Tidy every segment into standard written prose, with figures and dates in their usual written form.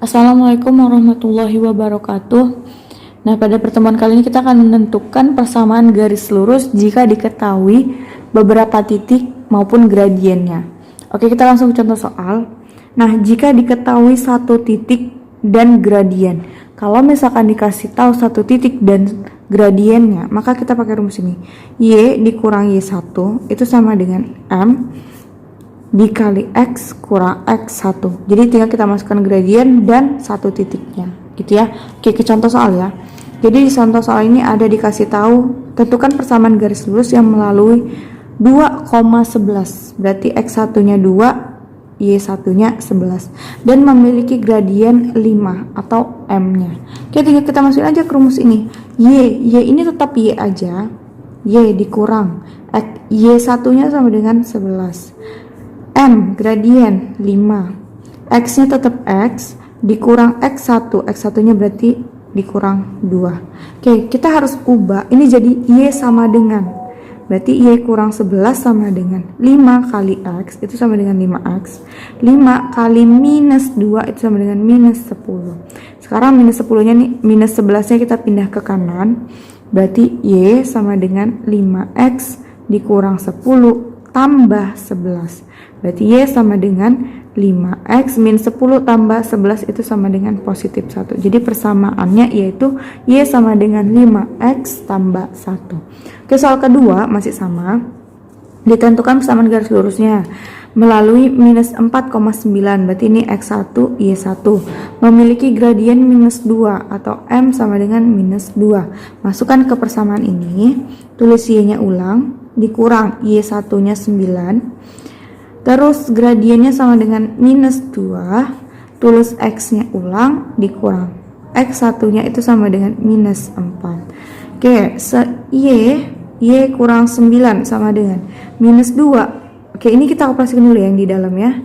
Assalamualaikum warahmatullahi wabarakatuh. Nah, pada pertemuan kali ini kita akan menentukan persamaan garis lurus jika diketahui beberapa titik maupun gradiennya. Oke, kita langsung ke contoh soal. Nah, jika diketahui satu titik dan gradien. Kalau misalkan dikasih tahu satu titik dan gradiennya, maka kita pakai rumus ini. Y dikurang Y1 itu sama dengan M dikali X kurang X1. Jadi tinggal kita masukkan gradien dan satu titiknya gitu ya. Oke, ke contoh soal ya. Jadi di contoh soal ini ada dikasih tahu tentukan persamaan garis lurus yang melalui 2,11. Berarti X1 nya 2, Y1 nya 11 dan memiliki gradien 5 atau M nya. Oke, tinggal kita masukin aja ke rumus ini. Y ini tetap Y aja. Y dikurang Y1 nya sama dengan 11. M gradien 5, X nya tetap X dikurang X1 nya berarti dikurang 2. Oke, kita harus ubah ini jadi Y sama dengan, berarti Y kurang 11 sama dengan 5 kali X itu sama dengan 5X, 5 kali minus 2 itu sama dengan minus 10. Sekarang minus 10 nya nih, minus 11 nya kita pindah ke kanan, berarti Y sama dengan 5X dikurang 10 tambah 11. Berarti Y sama dengan 5X min 10 tambah 11 itu sama dengan positif 1. Jadi persamaannya yaitu Y sama dengan 5X tambah 1. Oke, soal kedua masih sama. Ditentukan persamaan garis lurusnya melalui minus 4,9. Berarti ini X1, Y1. Memiliki gradien minus 2 atau M sama dengan minus 2. Masukkan ke persamaan ini. Tulis Y-nya ulang. Dikurang Y1 nya 9. Terus gradiennya sama dengan minus 2, tulis X nya ulang, dikurang X1 nya itu sama dengan minus 4. Oke, Y kurang 9 sama dengan minus 2. Oke, ini kita operasikan dulu yang di dalam ya.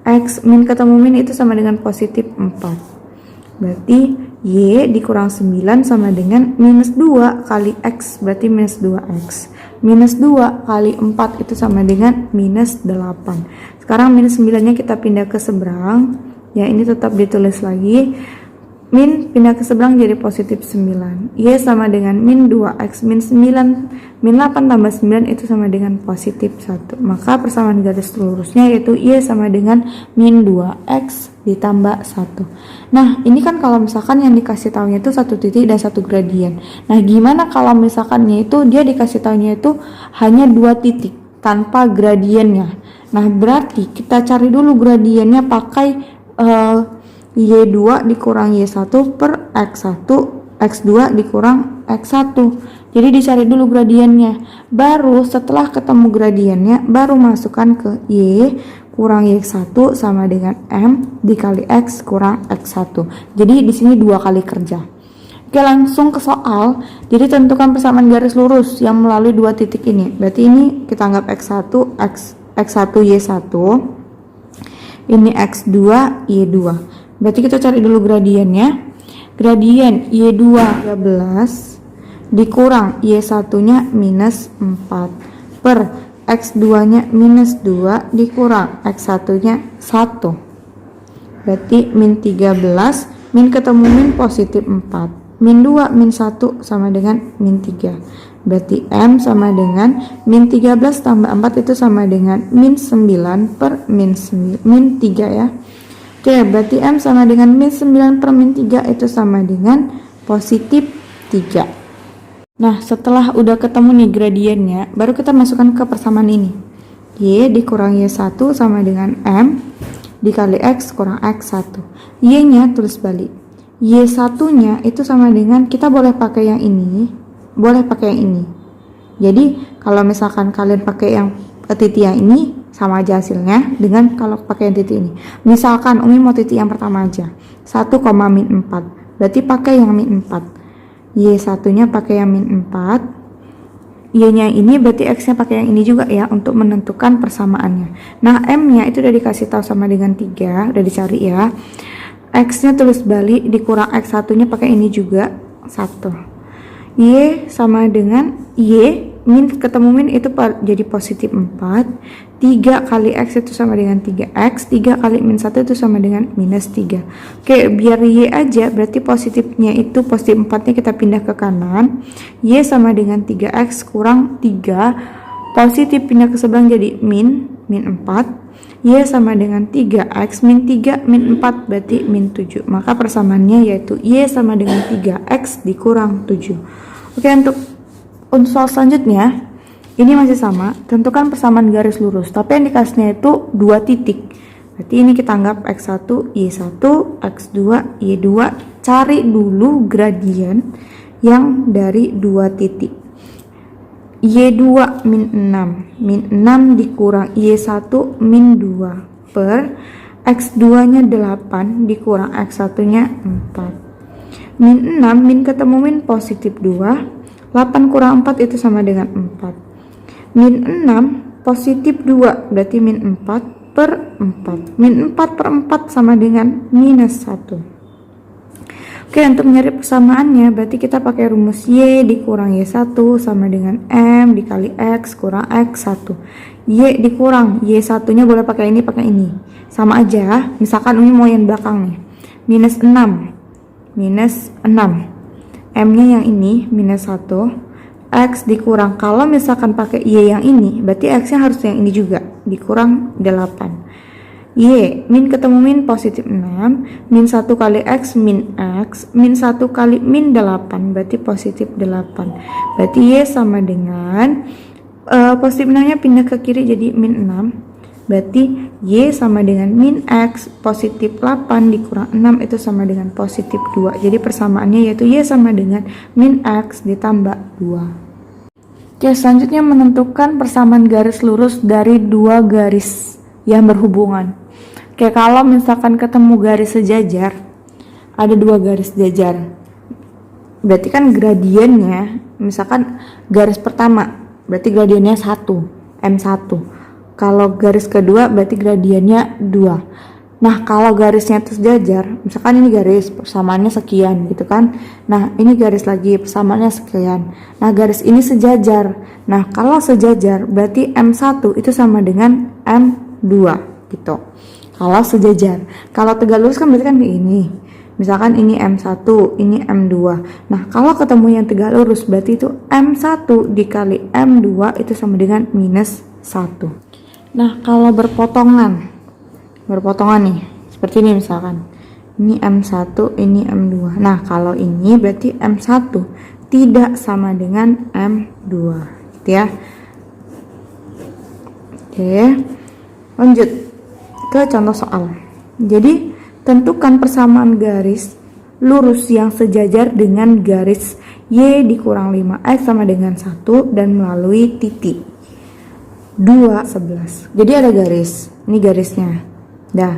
X min ketemu min itu sama dengan positif 4. Berarti Y dikurang 9 sama dengan minus 2 kali X, berarti minus 2X. Minus 2 kali 4 itu sama dengan minus 8. Sekarang minus 9 nya kita pindah ke seberang. Ya, ini tetap ditulis lagi. Min pindah ke seberang jadi positif 9. Y sama dengan min 2X min 9. Min 8 tambah 9 itu sama dengan positif 1. Maka persamaan garis lurusnya yaitu Y sama dengan min 2X ditambah 1. Nah, ini kan kalau misalkan yang dikasih tahunya itu satu titik dan satu gradien. Nah, gimana kalau misalkannya itu dia dikasih tahunya itu hanya 2 titik tanpa gradiennya. Nah, berarti kita cari dulu gradiennya pakai Y2 dikurang Y1 per X1, X2 dikurang X1. Jadi dicari dulu gradiennya. Baru setelah ketemu gradiennya, baru masukkan ke Y kurang Y1 sama dengan M dikali X kurang X1. Jadi di sini 2 kali kerja. Oke, langsung ke soal. Jadi tentukan persamaan garis lurus yang melalui 2 titik ini. Berarti ini kita anggap X1, X1 Y1. Ini X2, Y2. Berarti kita cari dulu gradiennya. Gradien Y2 13 dikurang Y1 nya minus 4 per X2 nya minus 2 dikurang X1 nya 1. Berarti min 13, min ketemu min positif 4. Min 2 min 1 sama dengan min 3. Berarti M sama dengan min 13 tambah 4 itu sama dengan min 9 per min 3 ya. Oke, berarti M sama dengan min 9 per min 3 itu sama dengan positif 3. Nah, setelah udah ketemu nih gradiennya, baru kita masukkan ke persamaan ini. Y dikurang Y1 sama dengan M dikali X kurang X1. Y-nya tulis balik. Y1-nya itu sama dengan, kita boleh pakai yang ini, boleh pakai yang ini. Jadi, kalau misalkan kalian pakai yang titik yang ini, sama aja hasilnya dengan kalau pakai yang titik ini. Misalkan Umi mau titik yang pertama aja, 1, min 4. Berarti pakai yang min 4. Y1 nya pakai yang min 4. Y nya ini berarti X nya pakai yang ini juga ya untuk menentukan persamaannya. Nah, M nya itu udah dikasih tahu sama dengan 3, udah dicari ya. X nya tulis balik dikurang X1 nya pakai ini juga 1. Y sama dengan Y min ketemu min itu jadi positif 4. 3 kali X itu sama dengan 3X. 3 kali min 1 itu sama dengan minus 3. Oke, biar Y aja, berarti positifnya itu positif 4 nya kita pindah ke kanan. Y sama dengan 3X kurang 3. Positif pindah ke seberang jadi min 4. Y sama dengan 3X min 3 min 4 berarti min 7. Maka persamaannya yaitu Y sama dengan 3X dikurang 7. Oke, untuk soal selanjutnya ini masih sama, tentukan persamaan garis lurus, tapi yang dikasihnya itu 2 titik. Berarti ini kita anggap X1, Y1, X2, Y2. Cari dulu gradien yang dari 2 titik. Y2 min 6. Min 6 dikurang Y1 min 2 per X2 nya 8 dikurang X1 nya 4. Min 6, min ketemu min positif 2. 8 kurang 4 itu sama dengan 4. Min 6 positif 2 berarti min 4 per 4. Min 4 per 4 sama dengan minus 1. Oke, untuk mencari persamaannya berarti kita pakai rumus Y dikurang Y1 sama dengan M dikali X kurang X1. Y dikurang Y1 nya boleh pakai ini sama aja. Misalkan ini mau yang belakang nih, minus 6 M nya yang ini minus 1. X dikurang, kalau misalkan pakai Y yang ini berarti X nya harus yang ini juga, dikurang 8. Y min ketemu min positif 6. Min 1 kali X min X min 1 kali min 8 berarti positif 8. Berarti Y sama dengan positif 6 nya pindah ke kiri jadi min 6. Berarti Y sama dengan min X positif 8 dikurang 6 itu sama dengan positif 2. Jadi persamaannya yaitu Y sama dengan min X ditambah 2. Oke, selanjutnya menentukan persamaan garis lurus dari 2 garis yang berhubungan. Oke, kalau misalkan ketemu garis sejajar, ada 2 garis sejajar, berarti kan gradiennya, misalkan garis pertama berarti gradiennya 1 M1. Kalau garis kedua berarti gradiennya 2. Nah, kalau garisnya itu sejajar, misalkan ini garis persamaannya sekian gitu kan. Nah, ini garis lagi persamaannya sekian. Nah, garis ini sejajar. Nah, kalau sejajar berarti M1 itu sama dengan M2 gitu. Kalau sejajar. Kalau tegak lurus kan berarti kan ini. Misalkan ini M1, ini M2. Nah, kalau ketemu yang tegak lurus berarti itu M1 dikali M2 itu sama dengan minus 1. Nah, kalau berpotongan nih seperti ini, misalkan ini M1 ini M2. Nah, kalau ini berarti M1 tidak sama dengan M2 gitu ya. Oke, lanjut ke contoh soal. Jadi tentukan persamaan garis lurus yang sejajar dengan garis Y dikurang 5X sama dengan 1 dan melalui titik 2, 11. Jadi ada garis, ini garisnya. Dah,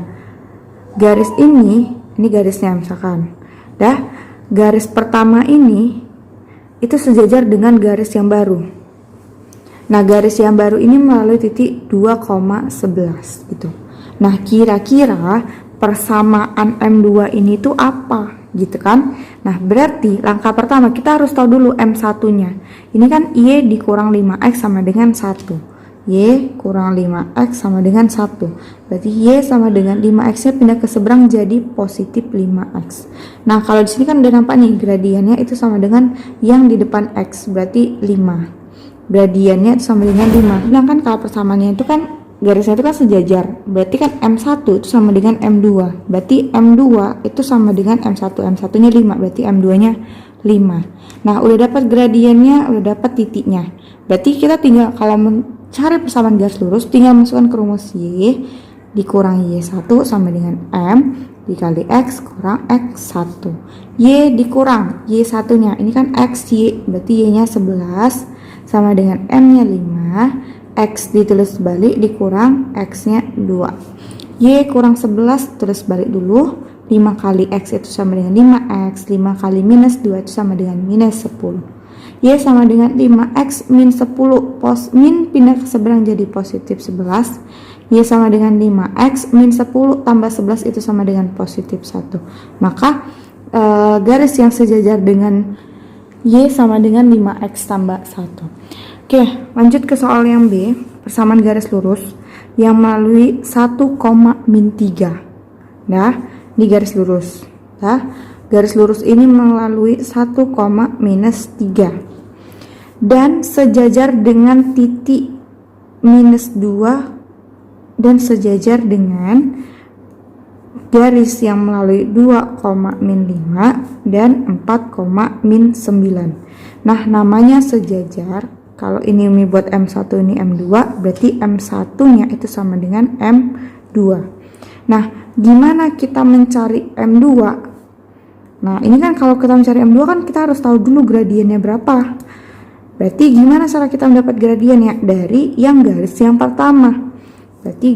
garis ini garisnya misalkan. Dah, garis pertama ini itu sejajar dengan garis yang baru. Nah, garis yang baru ini melalui titik 2,11 gitu. Nah, kira-kira persamaan M2 ini tuh apa gitu kan. Nah, berarti langkah pertama kita harus tahu dulu M1 nya. Ini kan Y dikurang 5X sama dengan 1. Y kurang 5X sama dengan 1. Berarti Y sama dengan 5X nya pindah ke seberang jadi positif 5X. Nah, kalau di sini kan udah nampak nih gradiennya itu sama dengan yang di depan X, berarti 5. Gradiennya itu sama dengan 5. Sedangkan kalau persamaannya itu kan garisnya itu kan sejajar, berarti kan M1 itu sama dengan M2. Berarti M2 itu sama dengan M1. M1 nya 5, berarti M2 nya 5. Nah, udah dapat gradiennya, udah dapat titiknya. Berarti kita tinggal kalau cari persamaan garis lurus, tinggal masukkan ke rumus Y dikurang Y1 sama dengan M dikali X kurang X1. Y dikurang Y1 nya, ini kan XY, berarti Y nya 11 sama dengan M nya 5. X ditulis balik dikurang X nya 2. Y kurang 11 tulis balik dulu. 5 kali X itu sama dengan 5X. 5 kali minus 2 itu sama dengan minus 10. Y sama dengan 5X min 10, min pindah ke seberang jadi positif 11. Y sama dengan 5X min 10 tambah 11 itu sama dengan positif 1. Maka garis yang sejajar dengan Y sama dengan 5X tambah 1. Oke, lanjut ke soal yang B, persamaan garis lurus yang melalui 1, min 3. Nah, ini garis lurus. Nah, garis lurus ini melalui 1, minus 3. Dan sejajar dengan titik minus 2 dan sejajar dengan garis yang melalui 2, min 5 dan 4, min 9. Nah, namanya sejajar. Kalau ini buat M1, ini M2, berarti M1-nya itu sama dengan M2. Nah, gimana kita mencari M2? Nah, ini kan kalau kita mencari M2 kan kita harus tahu dulu gradiennya berapa. Berarti gimana cara kita mendapat gradiennya? Dari yang garis yang pertama. Berarti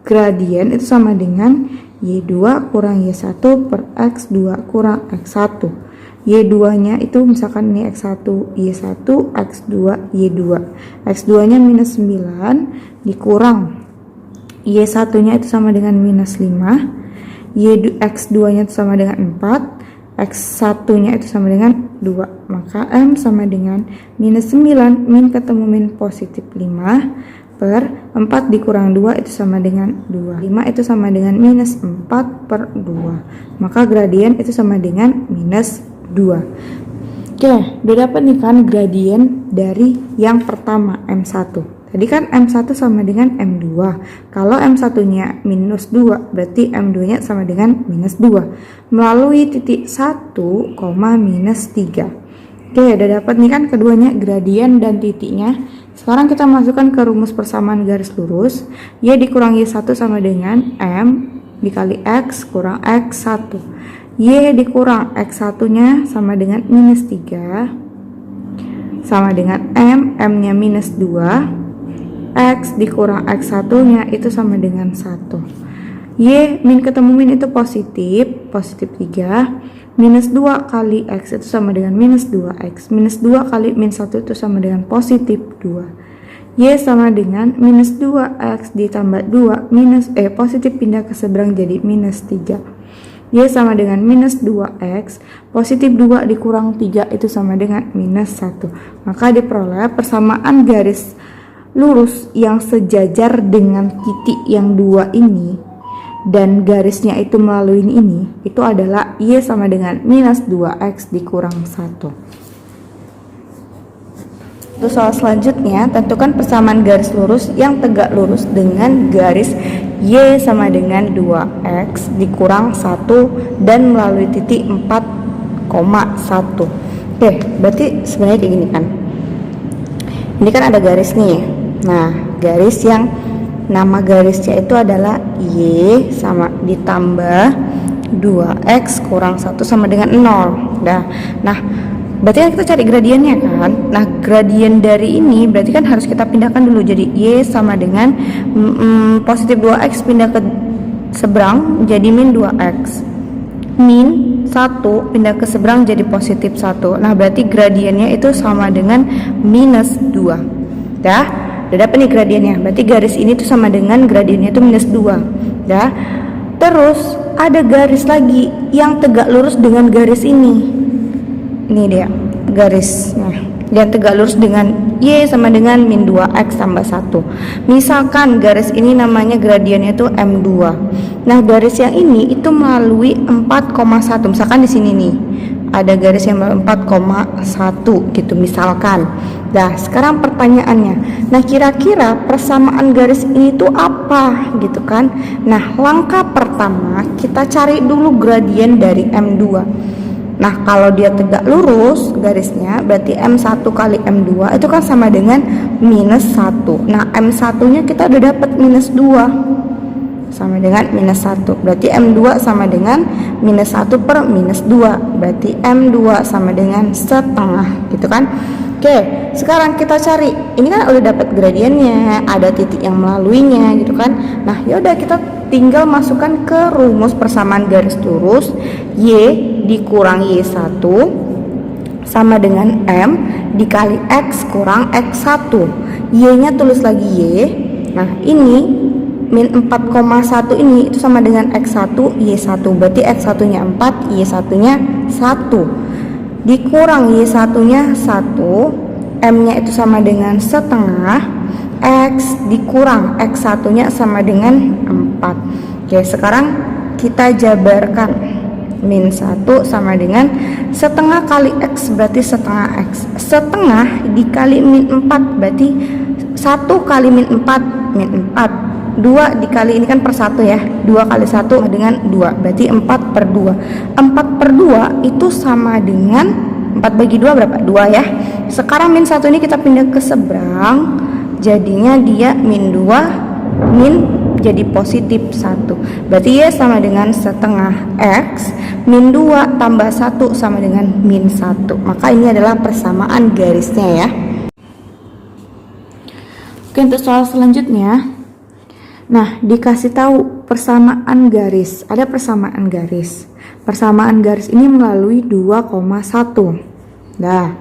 gradien itu sama dengan Y2 kurang Y1 per X2 kurang X1. Y2-nya itu misalkan ini X1, Y1, X2, Y2. X2-nya minus 9 dikurang Y1-nya itu sama dengan minus 5. X2-nya itu sama dengan 4. X1-nya itu sama dengan 2. Maka M sama dengan minus 9. Min ketemu min positif 5 per 4 dikurang 2 itu sama dengan 2. 5 itu sama dengan minus 4 per 2. Maka gradien itu sama dengan minus 2. Oke, udah dapat nih kan gradien dari yang pertama M1. Tadi kan M1 sama dengan M2. Kalau M1-nya minus 2, berarti M2-nya sama dengan minus 2. Melalui titik 1, minus 3. Oke, udah dapat nih kan keduanya gradien dan titiknya. Sekarang kita masukkan ke rumus persamaan garis lurus. Y dikurang Y1 sama dengan M dikali X kurang X1. Y dikurang X1-nya sama dengan minus 3 sama dengan M-nya minus 2. X dikurang X1-nya itu sama dengan 1. Y min ketemu min itu positif 3. Minus 2 kali X itu sama dengan minus 2X. Minus 2 kali min 1 itu sama dengan positif 2. Y sama dengan minus 2X ditambah 2 positif pindah ke seberang jadi minus 3. Y sama dengan minus 2X, positif 2 dikurang 3 itu sama dengan minus 1. Maka diperoleh persamaan garis lurus yang sejajar dengan titik yang 2 ini dan garisnya itu melalui ini itu adalah Y sama dengan minus 2X dikurang 1. Untuk soal selanjutnya, tentukan persamaan garis lurus yang tegak lurus dengan garis Y sama dengan 2X dikurang 1 dan melalui titik 4,1. Oke, berarti sebenarnya kayak gini kan. Ini kan ada garis nih. Nah, garis yang nama garisnya itu adalah Y sama ditambah 2X kurang 1 sama dengan 0. Nah, berarti kan kita cari gradiennya kan. Nah, gradien dari ini berarti kan harus kita pindahkan dulu. Jadi Y sama dengan positif 2X pindah ke seberang jadi min 2X. Min 1 pindah ke seberang jadi positif 1. Nah, berarti gradiennya itu sama dengan minus 2. Udah dapat nih gradiennya. Berarti garis ini tuh sama dengan gradiennya itu minus 2. Terus ada garis lagi yang tegak lurus dengan garis ini. Ini dia garisnya yang tegak lurus dengan Y sama dengan min 2X tambah 1. Misalkan garis ini namanya gradiennya itu M2. Nah, garis yang ini itu melalui 4,1. Misalkan di sini nih ada garis yang melalui 4,1 gitu misalkan. Nah, sekarang pertanyaannya, nah kira-kira persamaan garis ini tuh apa gitu kan. Nah, langkah pertama kita cari dulu gradien dari M2. Nah, kalau dia tegak lurus garisnya berarti M1 kali M2 itu kan sama dengan minus 1. Nah, M1-nya kita udah dapat minus 2 sama dengan minus 1. Berarti M2 sama dengan minus 1 per minus 2. Berarti M2 sama dengan setengah gitu kan. Oke, sekarang kita cari. Ini kan udah dapat gradiennya, ada titik yang melaluinya gitu kan. Nah, yaudah kita tinggal masukkan ke rumus persamaan garis lurus. Y dikurang Y1 sama dengan M dikali X kurang X1. Y-nya tulis lagi Y. Nah, ini min 4,1 ini itu sama dengan X1 Y1. Berarti X1-nya 4, Y1-nya 1. Dikurang Y1-nya 1 M-nya itu sama dengan setengah, X dikurang X1 nya sama dengan 4. Oke, sekarang kita jabarkan. Min 1 sama dengan setengah kali X berarti setengah X. Setengah dikali min 4 berarti 1 kali min 4, min 4. 2 dikali ini kan per 1 ya, 2 kali 1 dengan 2 berarti 4 per 2. 4 per 2 itu sama dengan 4 bagi 2 berapa? 2 ya. Sekarang min 1 ini kita pindah ke seberang, jadinya dia min 2, min jadi positif 1. Berarti Y sama dengan setengah X min 2 tambah 1 sama dengan min 1. Maka ini adalah persamaan garisnya ya. Oke, untuk soal selanjutnya, nah, dikasih tahu persamaan garis. Ada persamaan garis. Persamaan garis ini melalui 2,1. Nah,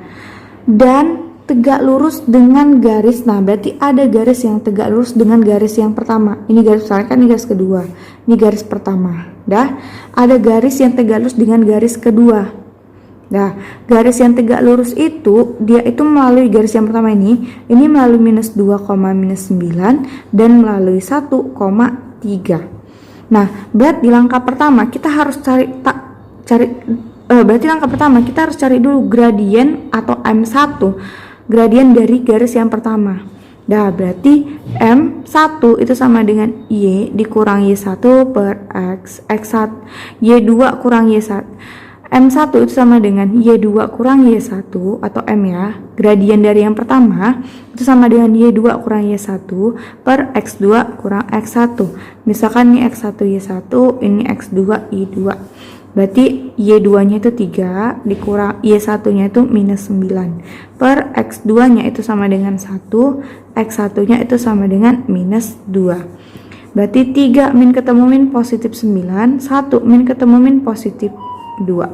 dan tegak lurus dengan garis. Nah, berarti ada garis yang tegak lurus dengan garis yang pertama. Ini garis pertama kan, ini garis kedua. Ini garis pertama. Dah, ada garis yang tegak lurus dengan garis kedua. Nah, garis yang tegak lurus itu dia itu melalui garis yang pertama ini melalui minus 2, minus 9 dan melalui 1,3. Nah, berarti langkah pertama kita harus cari dulu gradien atau M1, gradien dari garis yang pertama. Nah, berarti M1 itu sama dengan Y dikurang Y1 per X, X1, Y2 kurang Y1. M1 itu sama dengan Y2 kurang Y1 atau M ya, gradien dari yang pertama itu sama dengan Y2 kurang Y1 per X2 kurang X1. Misalkan ini X1 Y1, ini X2 Y2. Berarti Y2 nya itu 3 dikurang Y1 nya itu minus 9 per X2 nya itu sama dengan 1, X1 nya itu sama dengan minus 2. Berarti 3 min ketemu min positif 9, 1 min ketemu min positif 2.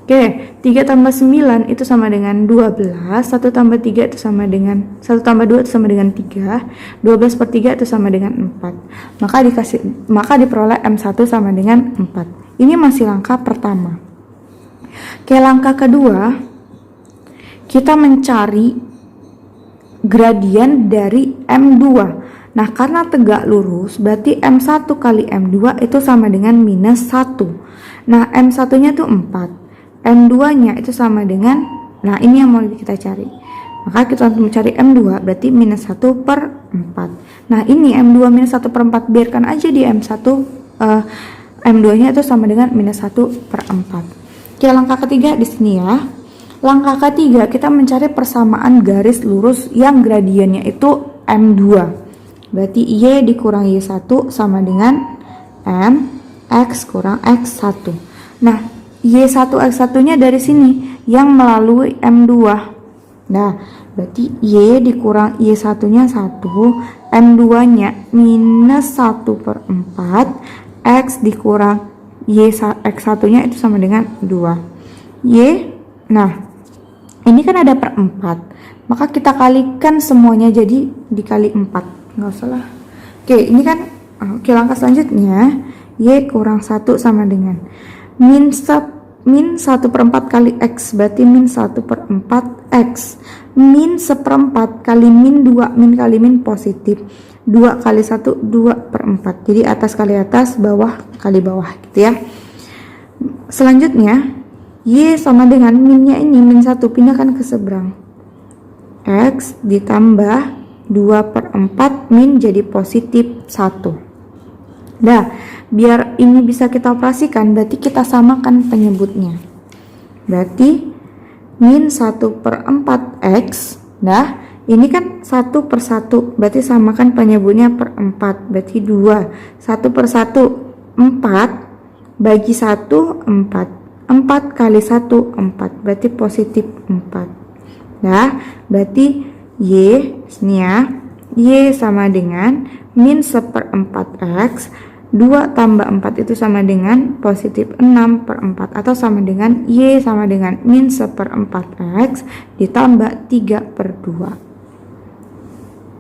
Oke, 3 tambah 9 itu sama dengan 12, 1 tambah 3 itu sama dengan 1 tambah 2 itu sama dengan 3, 12 per 3 itu sama dengan 4. Maka diperoleh M1 sama dengan 4. Ini masih langkah pertama. Oke, langkah kedua kita mencari gradien dari M2. Nah, karena tegak lurus berarti M1 kali M2 itu sama dengan minus 1. Nah, M1 nya itu 4, M2 nya itu sama dengan, nah ini yang mau kita cari. Maka kita untuk mencari M2 berarti minus 1 per 4. Nah, ini M2 minus 1 per 4, biarkan aja di M1, M2 nya itu sama dengan minus 1 per 4. Oke, langkah ketiga di sini ya. Langkah ketiga kita mencari persamaan garis lurus yang gradiennya itu M2. Berarti Y dikurang Y1 sama dengan M X kurang X1. Nah, Y1 X1 nya dari sini yang melalui M2. Nah, berarti Y dikurang Y1 nya 1, M2 nya minus 1 per 4, X dikurang X1 nya itu sama dengan 2. Y, nah ini kan ada per 4, maka kita kalikan semuanya jadi dikali 4, nggak usah lah. Oke, ini kan, oke, langkah selanjutnya Y kurang 1 sama dengan min 1 per 4 kali X, berarti min 1 per 4 X, min 1/4 kali min 2, min kali min positif, 2 kali 1 2 per 4, jadi atas kali atas, bawah kali bawah gitu ya. Selanjutnya Y sama dengan minnya ini, min 1 pindahkan ke seberang, X ditambah 2 per 4 min jadi positif 1. Nah, biar ini bisa kita operasikan berarti kita samakan penyebutnya. Berarti min 1 per 4 X. Nah, ini kan 1 per 1, berarti samakan penyebutnya per 4, berarti 2. 1 per 1 4 bagi 1 4, 4 kali 1 4, berarti positif 4. Nah, berarti Y sini ya, Y sama dengan min 1/4 X, 2 tambah 4 itu sama dengan positif 6 per 4, atau sama dengan Y sama dengan min 1/4 X ditambah 3 per 2.